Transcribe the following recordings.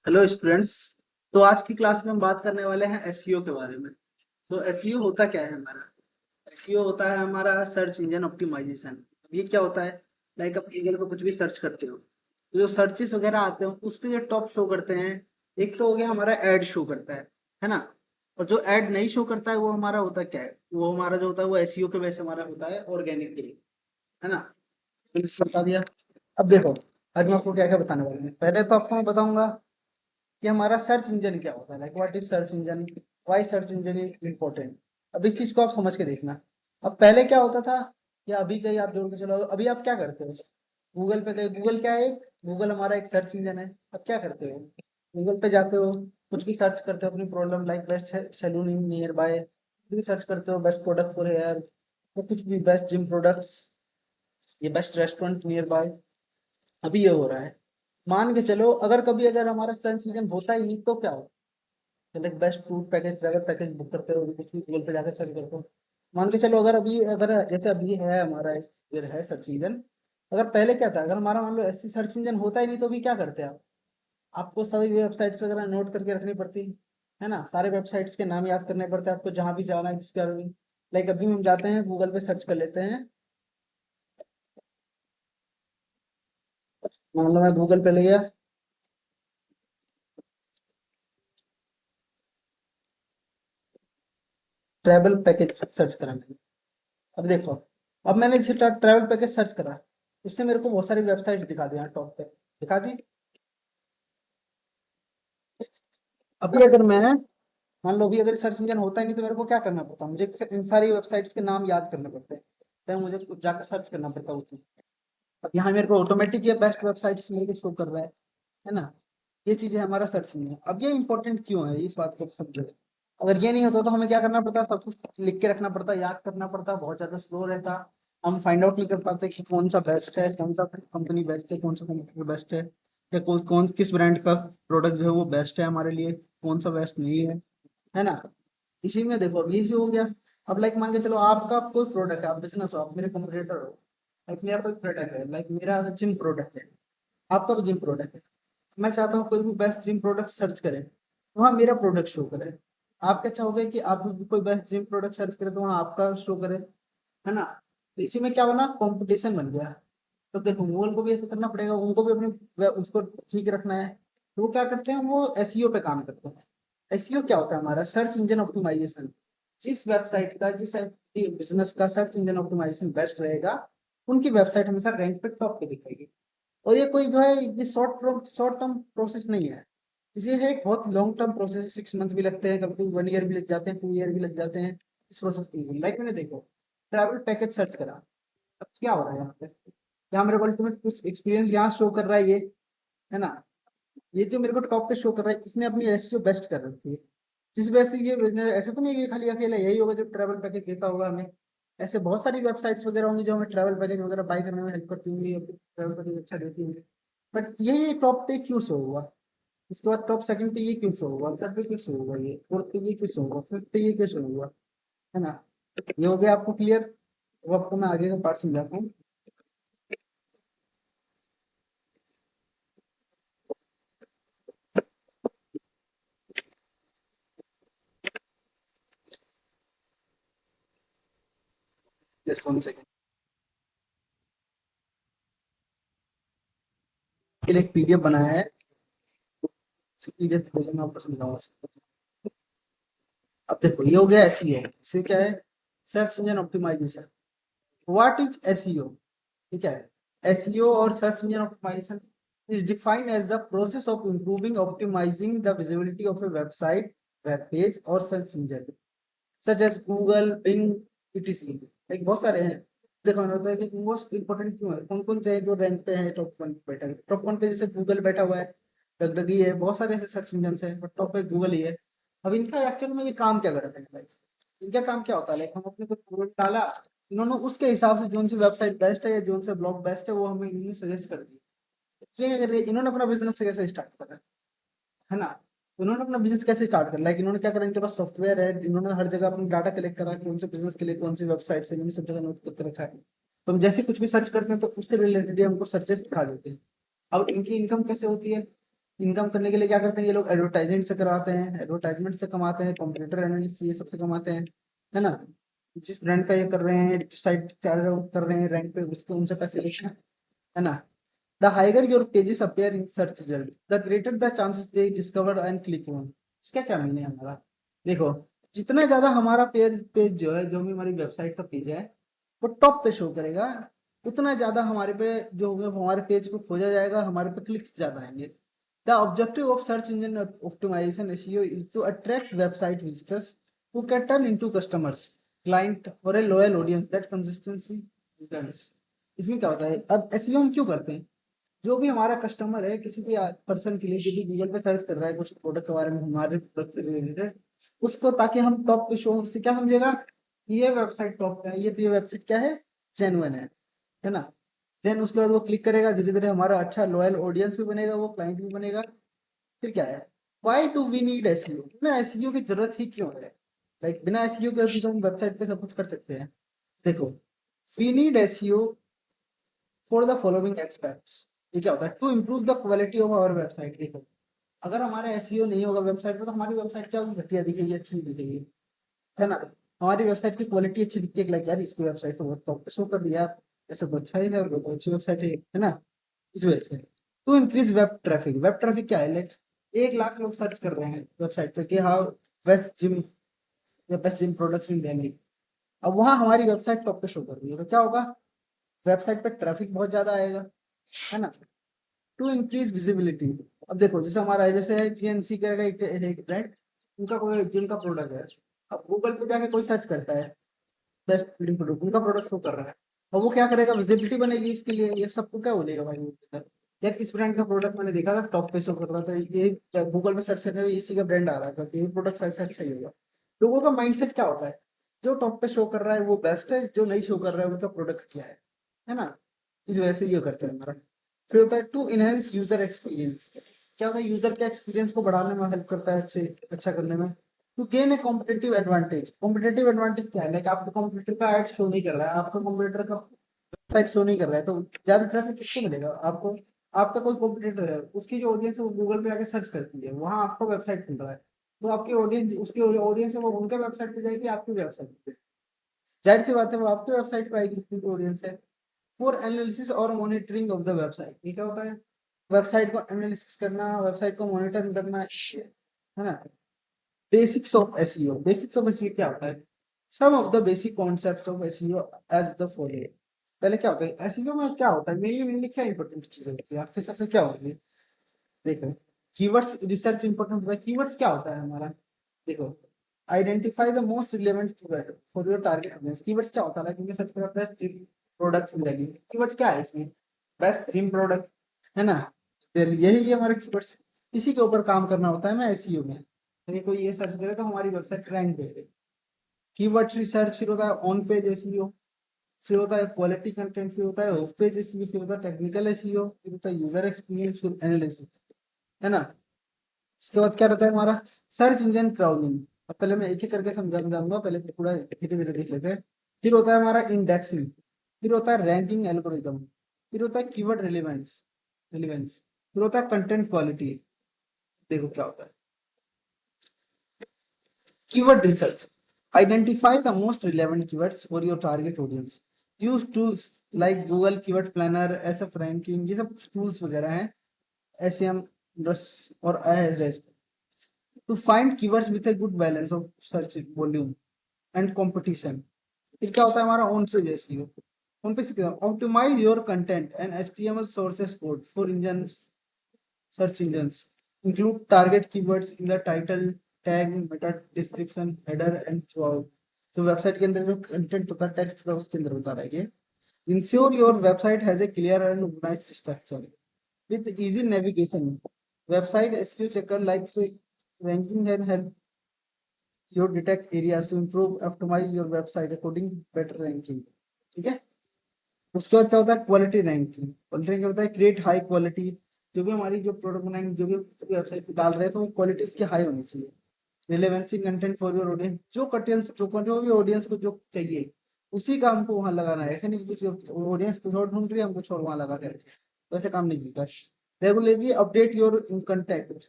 Hello students. तो आज की क्लास में हम बात करने वाले हैं एसईओ के बारे में। तो एसईओ होता क्या है हमारा? एसईओ होता है हमारा सर्च इंजन ऑप्टिमाइजेशन। अब ये क्या होता है? लाइक आप गूगल पे कुछ भी सर्च करते हो तो जो सर्चेस वगैरह आते हैं उस पे जो टॉप शो करते हैं। एक तो हो गया हमारा ऐड शो करता है ना। और जो ऐड नहीं शो करता है वो हमारा होता क्या है? वो हमारा जो होता है वो एसईओ के वजह से हमारा होता है ऑर्गेनिक के लिए, है ना। तो इससे बता दिया। अब देखो, आज मैं आपको क्या क्या बताने वाला हूँ। पहले तो आपको मैं बताऊंगा कि हमारा सर्च इंजन क्या होता है, like what is search engine, why search engine is important. अब इस चीज को आप समझ के देखना। अब पहले क्या होता था या अभी कहीं आप जोड़ के चलो, अभी आप क्या करते हो? गूगल पे गए, गूगल क्या है? गूगल हमारा एक सर्च इंजन है। अब क्या करते हो? गूगल पे जाते हो, कुछ भी सर्च करते हो अपनी problem, like best salon in nearby, कुछ भी सर्च करते हो, बेस्ट प्रोडक्ट फॉर हेयर, तो कुछ भी बेस्ट जिम प्रोडक्ट्स, ये बेस्ट रेस्टोरेंट नियर बाय। अभी ये हो रहा है। मान के चलो अगर कभी अगर हमारा सर्च इंजन होता ही नहीं तो क्या हो? Like best tour package, travel package book करते हो, कुछ भी गूगल पे जाकर सर्च करते हो। मान के चलो अगर अभी अगर जैसे अभी है हमारा ये है सर्च इंजन। अगर पहले क्या था, अगर हमारा मान लो ऐसी सर्च इंजन होता ही नहीं तो अभी क्या करते आप? आपको सभी वेबसाइट्स वगैरह नोट करके रखनी पड़ती है ना। सारे वेबसाइट्स के नाम याद करने पड़ते हैं आपको, जहाँ भी जाना है जिसका भी। लाइक अभी हम जाते हैं गूगल पे सर्च कर लेते हैं। मान लो मैं गूगल पे ले गया, ट्रैवल पैकेज सर्च करा मैंने। अब देखो, अब मैंने जैसे ट्रैवल पैकेज सर्च करा, इसने मेरे को बहुत सारी वेबसाइट दिखा दी यहाँ टॉप पे, दिखा दी। अभी अगर मैं मान लो अभी अगर सर्च इंजन होता ही नहीं तो मेरे को क्या करना पड़ता, मुझे इन सारी वेबसाइट्स के नाम याद करने पड़ते हैं, तो मुझे जाकर सर्च करना पड़ता है उसमें। अब यहाँ मेरे को ऑटोमेटिक ये बेस्ट वेबसाइट्स मेरे को शो कर रहा है ना। ये चीजें हमारा सर्च इंजन है। अब ये इंपॉर्टेंट क्यों है इस बात को समझो। अगर ये नहीं होता तो हमें क्या करना पड़ता, सब कुछ लिख के रखना पड़ता, याद करना पड़ता, बहुत ज्यादा स्लो रहता। हम फाइंड आउट नहीं कर पाते कि कौन सा बेस्ट है, कौन सा कंपनी बेस्ट है, कौन सा कंपनी बेस्ट है, या कौन कौन किस ब्रांड का प्रोडक्ट जो है वो बेस्ट है हमारे लिए, कौन सा बेस्ट नहीं है ना। इसी में देखो अब ये जो हो गया। अब लाइक मान के चलो आपका कोई प्रोडक्ट है, आप बिजनेस हो, आप मेरे कंपटीटर हो। लाइक मेरा कोई प्रोडक्ट है, लाइक मेरा जिम प्रोडक्ट है, आपका भी जिम प्रोडक्ट है। मैं चाहता हूँ कोई भी बेस्ट जिम प्रोडक्ट सर्च करें, वहाँ मेरा प्रोडक्ट शो करे। आप क्या चाहोगे कि आप भी कोई बेस्ट जिम प्रोडक्ट सर्च करें तो वहाँ आपका शो करे, है ना। तो इसी में क्या बना, कंपटीशन बन गया। तो देखो गूगल को भी ऐसा करना पड़ेगा, उनको भी अपने उसको ठीक रखना है। तो वो क्या करते हैं, वो एसईओ पे काम करते हैं। एसईओ क्या होता है हमारा? Search engine optimisation. जिस वेबसाइट का, जिस बिजनेस का सर्च इंजन ऑप्टिमाइजेशन बेस्ट रहेगा, उनकी वेबसाइट हमेशा रैंक पे टॉप पे दिखेगी। और ये कोई जो है ये शॉर्ट टर्म प्रोसेस नहीं है। इसे है एक बहुत लॉन्ग टर्म प्रोसेस है, 6 मंथ भी लगते हैं, कभी 1 ईयर भी लग जाते हैं, 2 ईयर भी लग जाते हैं इस प्रोसेस को। लाइक मैंने देखो ट्रैवल पैकेज सर्च करा, अब क्या हो रहा है यहाँ पे? यहाँ मेरे को अल्टीमेट कुछ एक्सपीरियंस यहाँ शो कर रहा है, ये है ना। ये जो मेरे को टॉप पे शो कर रहा है, इसने अपनी एसईओ बेस्ट कर रखी है। जिस वजह से ये ऐसा तो नहीं है कि खाली अकेला यही होगा जो ट्रैवल पैकेज देता होगा हमें। ऐसे बहुत सारी वेबसाइट्स वगैरह होंगी जो हमें ट्रैवल पैकेज वगैरह बाई करने में हेल्प करती होंगी, ट्रैवल पैकेज अच्छा देती होंगी। बट ये टॉप पे क्यों शो हुआ? इसके बाद टॉप सेकंड पे ये क्यों शो हुआ, थर्ड पे क्यों शो हुआ, ये फोर्थ पे ये क्यों शो हुआ, फिफ्थ पे ये क्यों शो हुआ, है ना। ये हो गया आपको क्लियर। वो आपको मैं आगे का पार्ट समझाता हूँ। जस्ट वन सेकंड, के लिए एक पीडीएफ बनाया है, पीडीएफ मैं आपको समझाऊंगा। अब देखो ये हो गया एसईओ, इससे क्या है? Search engine optimisation. What is SEO? ठीक है। एसईओ और search engine optimisation is defined as the process of improving optimizing the visibility of a website, web page or search engine such as Google, Bing, etc। Like बहुत सारे हैं। देखो मैंने बताया कि मोस्ट इंपोर्टेंट क्यों है, कौन कौन से जो रैंक पे है, टॉप 1 पे बैठा है। टॉप 1 पे जैसे गूगल बैठा हुआ है, डगडगी है, बहुत सारे ऐसे सर्च इंजन है, बट टॉप पे गूगल ही है। अब इनका एक्चुअल में ये काम क्या करते हैं लाइक? इनका काम क्या होता है, लाइक हम अपने को प्रोडक्ट डाला, इन्होंने उसके हिसाब से जोन सी वेबसाइट बेस्ट है या जोन से ब्लॉग बेस्ट है वो हमें इन्होंने सजेस्ट कर दी। ये इन्होंने अपना बिजनेस कैसे स्टार्ट करा, है ना। उन्होंने अपना बिजनेस कैसे स्टार्ट करा, लाइक इन्होंने क्या करा, इनके पास सॉफ्टवेयर है, इन्होंने हर जगह अपना डाटा कलेक्ट करा कि कौन से बिजनेस के लिए कौन सी वेबसाइट से, इन्होंने सब जगह नोट करके रखा है। तो हम जैसे कुछ भी सर्च करते हैं तो उससे रिलेटेड हमको सर्चेस दिखा देते हैं। अब इनकी इनकम कैसे होती है? इनकम करने के लिए क्या करते हैं ये लोग, एडवर्टाइजमेंट से करवाते हैं, एडवर्टाइजमेंट से कमाते हैं, कंप्यूटर एनालिस्ट ये सबसे कमाते हैं, है ना। जिस ब्रांड का ये कर रहे हैं, साइट कर रहे हैं रैंक पे, उसके उनसे पैसे लेते हैं, है ना। The higher your pages appear in search result, the greater the chances they discover and click on. इसका क्या मीनिंग है हमारा, देखो, जितना ज्यादा हमारा पेज पेज जो है, जो भी हमारी वेबसाइट का पेज है, वो टॉप पे शो करेगा, उतना ज्यादा हमारे पे जो होगा, वो हमारे पेज को खोजा जाएगा, हमारे पे क्लिक्स ज्यादा आएंगे। The objective of search engine optimisation SEO is to attract website visitors who can turn into customers, client or a loyal audience that consistency returns। इसमें क्या होता है, अब एसईओ हम क्यों करते हैं, जो भी हमारा कस्टमर है, किसी भी पर्सन के लिए जो भी गूगल पे सर्च कर रहा है कुछ प्रोडक्ट के बारे में, हमारे प्रोडक्ट से रिलेटेड, उसको ताकि हम टॉप पे शो, उससे क्या समझेगा, ये वेबसाइट टॉप पे है, ये तो ये वेबसाइट क्या है, जेन्युइन है ना। देन उसके बाद वो क्लिक करेगा, धीरे धीरे हमारा अच्छा लॉयल ऑडियंस भी बनेगा, वो क्लाइंट भी बनेगा। फिर क्या है, why do we need SEO, हमें एसईओ की जरूरत ही क्यों है, लाइक बिना एसईओ के भी तो हम वेबसाइट पे सब कुछ कर सकते हैं। देखो, we need SEO for the following aspects. ये क्या होता है, to improve the quality of our website. देखो, अगर हमारा एसईओ नहीं होगा वेबसाइट पे, तो हमारी वेबसाइट क्या होगी, घटिया दिखेगी, अच्छी नहीं दिखेगी, है ना। हमारी वेबसाइट की क्वालिटी अच्छी दिखती है, लाइक यार इसकी वेबसाइट तो बहुत टॉप पे शो कर रही है यार, ऐसा तो अच्छा ही है, बहुत अच्छी वेबसाइट है ना। इस वजह से टू इंक्रीज वेब ट्रैफिक क्या है, लाइक 1 लाख लोग सर्च कर रहे हैं वेबसाइट पे कि हाँ बेस्ट जिम या best gym products in Delhi, अब वहाँ हमारी वेबसाइट टॉप पे शो कर रही है, तो क्या होगा, वेबसाइट पे ट्रैफिक बहुत ज्यादा आएगा, है ना। टू इंक्रीज विजिबिलिटी, अब देखो जैसे हमारा है, जैसे जीएनसी का एक ब्रांड, उनका कोई जिम का प्रोडक्ट है, अब गूगल पे जाके कोई सर्च करता है बेस्ट बिल्डिंग प्रोडक्ट, उनका प्रोडक्ट शो कर रहा है, और वो क्या करेगा, विजिबिलिटी बनेगी उसके लिए, ये सबको क्या बोलेगा भाई वो, यार इस ब्रांड का प्रोडक्ट मैंने देखा था टॉप पे शो कर रहा था, ये गूगल पे सर्च करने में इसी का ब्रांड आ रहा था, तो ये प्रोडक्ट शायद अच्छा ही होगा। लोगों का माइंडसेट क्या होता है, जो टॉप पे शो कर रहा है वो बेस्ट है, जो नहीं शो कर रहा है उनका प्रोडक्ट क्या है ना। इस वजह से ये करते हैं हमारा। फिर होता है टू इनहेंस यूजर एक्सपीरियंस, क्या होता है, यूजर के एक्सपीरियंस को बढ़ाने में हेल्प करता है, अच्छे अच्छा करने में। To gain a competitive advantage, competitive advantage क्या है, लाइक आपका कॉम्पिटिटर का एड शो नहीं कर रहा है, आपका कॉम्पिटिटर का वेबसाइट शो नहीं कर रहा है, तो ज्यादा ट्रैफिक किसको मिलेगा, आपको। आपका कोई कॉम्पिटिटर है, उसकी जो ऑडियंस है वो गूगल पे आके सर्च करती है, वहां आपका वेबसाइट मिल रहा है, तो आपकी ऑडियंस, उसकी ऑडियंस है वो उनके वेबसाइट पे जाएगी, आपकी वेबसाइट पे, जाहिर सी बात है वो आपकी वेबसाइट पे आएगी, उसकी ऑडियंस है। फॉर एनालिसिस और मॉनिटरिंग ऑफ द वेबसाइट, ये क्या होता है, वेबसाइट को एनालिसिस करना, वेबसाइट को मॉनिटर करना, है ना। Basics of SEO, basics of SEO क्या होता है, some of the basic concepts of SEO as the follow. पहले क्या होता है एसईओ में, क्या होता है मेनली मेनली क्या इंपॉर्टेंट चीजें होती है आपके हिसाब से, क्या होती है, देखो, कीवर्ड्स रिसर्च इंपॉर्टेंट होता है, कीवर्ड्स क्या होता है हमारा, देखो, identify the most relevant keyword for your target audience. Keywords क्या होता है, क्योंकि सर्च करो best gym products in Delhi, keywords क्या है इसमें, बेस्ट जिम प्रोडक्ट, है ना। तो यही ये हमारे कीवर्ड्स, इसी के ऊपर काम करना होता है मैं एसईओ में, तो कोई ये सर्च करे तो हमारी वेबसाइट रैंक पे है। कीवर्ड रिसर्च, फिर होता है ऑन पेज एसईओ, फिर होता है क्वालिटी कंटेंट, फिर होता है ऑफ पेज एसईओ, फिर होता है टेक्निकल एसईओ, फिर होता है यूजर एक्सपीरियंस, फिर एनालिसिस, है ना। उसके बाद क्या रहता है हमारा, सर्च इंजन क्राउलिंग। अब पहले मैं एक एक करके समझाऊंगा, पहले पूरा धीरे धीरे देख लेते हैं। फिर होता है हमारा इंडेक्सिंग, फिर होता है रैंकिंग एल्गोरिदम, फिर होता है कीवर्ड रिलेवेंस रिलेवेंस फिर होता है कंटेंट क्वालिटी। देखो क्या होता है, keyword research, identify the most relevant keywords for your target audience, use tools like Google keyword planner, SF ranking, ये सब टूल्स वगैरह हैं, एसएम और ISS, to find keywords with a good balance of search volume and competition। फिर क्या होता है हमारा on page SEO, on page क्या, optimise your content and HTML sources code for engine search engines, include target keywords in the title, tag, meta description, header and throughout. तो website के अंदर जो कंटेंट होता है टेक्स्ट होता है उसके अंदर होता रहेगा। Ensure your website has a clear and organised structure with easy navigation। Website SEO checker likes ranking and help you detect areas to improve, optimize your website according to better ranking। ठीक है। उसके बाद क्या होता है quality ranking, quality ranking होता है create high quality, जो भी हमारी जो प्रोडक्ट बनाएंगे, जो भी वेबसाइट पे डाल रहे हैं, तो वो क्वालिटी उसकी हाई होनी चाहिए। Relevancy content for your audience, जो भी ऑडियंस को जो चाहिए उसी का हमको वहां लगाना है, ऐसे नहीं कि कुछ ऑडियंस कुछ और ढूंढ रही है हम कुछ और वहां लगा करके, तो ऐसे काम नहीं होता। रेगुलरली अपडेट योर कंटेंट,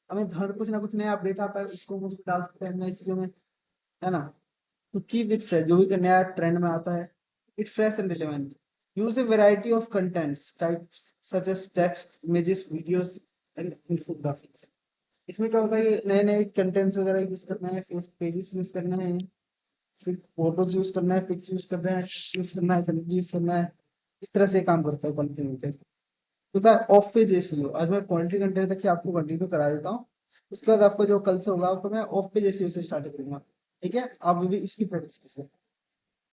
हमें हर कुछ ना कुछ नया अपडेट आता है उसको मुझे डाल सकते हैं नई चीजों में, है ना। to keep it fresh, जो भी नया ट्रेंड में आता है, it fresh and relevant. Use a variety of contents types such as text, images, videos and infographics. इसमें क्या होता है कि नए नए कंटेंट्स वगैरह यूज करना है, फेस पेजेस यूज करना है, फिर फोटोज यूज करना है, पिक्स यूज करना है, यूज करना है, यूज करना है। इस तरह से काम करता है कंटेंट। तो था ऑफ पेज एसईओ, आज मैं क्वालिटी कंटेंट तक ही आपको कंटिन्यू करा देता हूँ। उसके बाद आपको जो कल से होगा आपको मैं ऑफ पेज एसईओ से स्टार्ट करूंगा। ठीक है, आप भी इसकी प्रैक्टिस कीजिए।